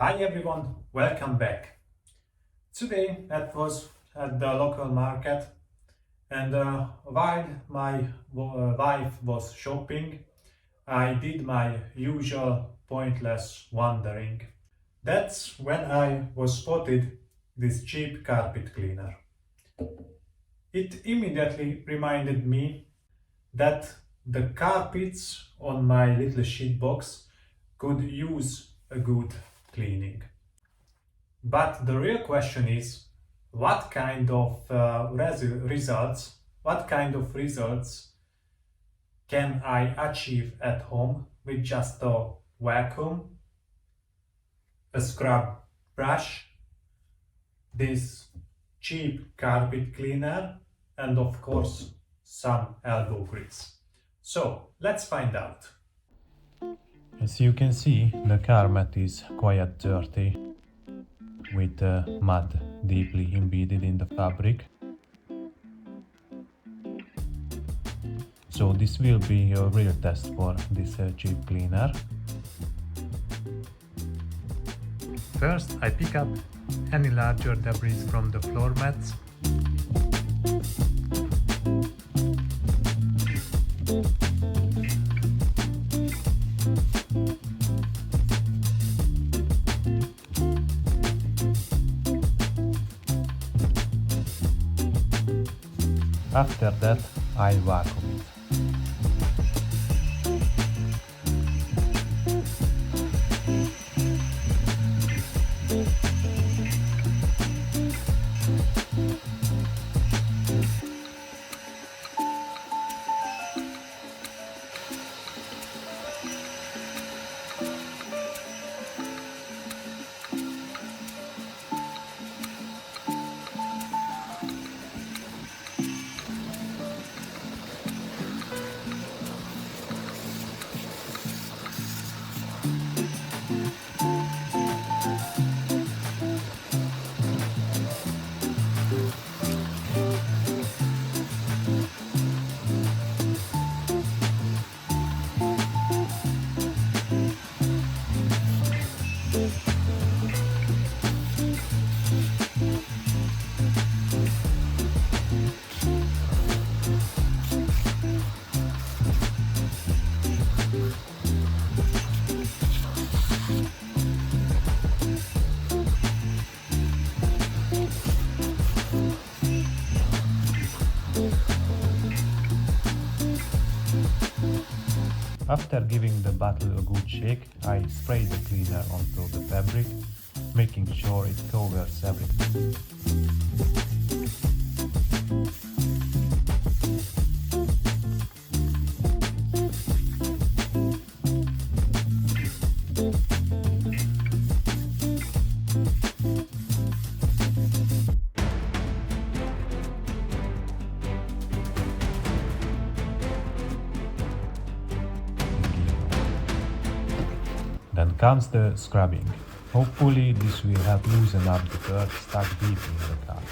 Hi everyone, welcome back. Today I was at the local market and while my wife was shopping, I did my usual pointless wandering. That's when I was spotted this cheap carpet cleaner. It immediately reminded me that the carpets on my little sheet box could use a good cleaning. But the real question is, what kind of results, what kind of results can I achieve at home with just a vacuum, a scrub brush, this cheap carpet cleaner, and of course, some elbow grease. So let's find out. As you can see, the carpet is quite dirty, with mud deeply embedded in the fabric. So this will be a real test for this cheap cleaner. First I pick up any larger debris from the floor mats. After that, I vacuum it. After giving the bottle a good shake, I spray the cleaner onto the fabric, making sure it covers everything. Then comes the scrubbing. Hopefully this will help loosen up the dirt stuck deep in the carpet.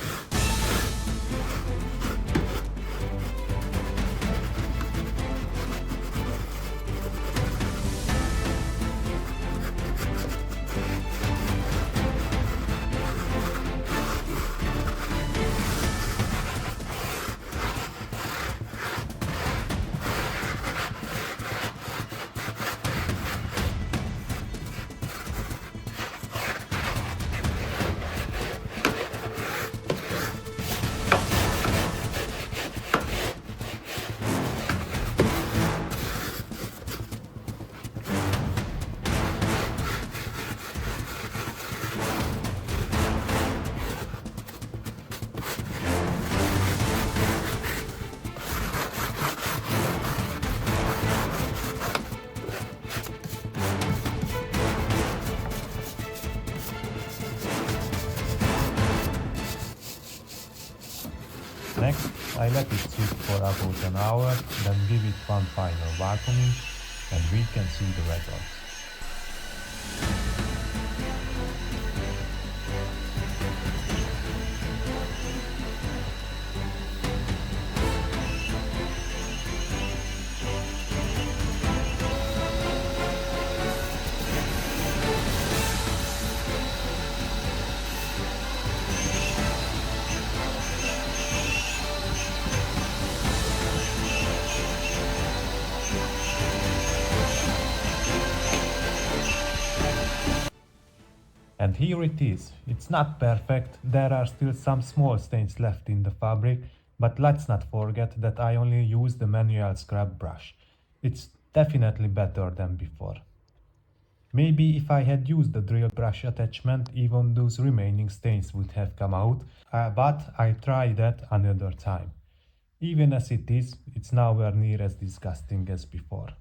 Next, I let it sit for about an hour, then give it one final vacuuming, and we can see the results. And here it is. It's not perfect, there are still some small stains left in the fabric, but let's not forget that I only use the manual scrub brush. It's definitely better than before. Maybe if I had used the drill brush attachment, even those remaining stains would have come out, but I tried that another time. Even as it is, it's nowhere near as disgusting as before.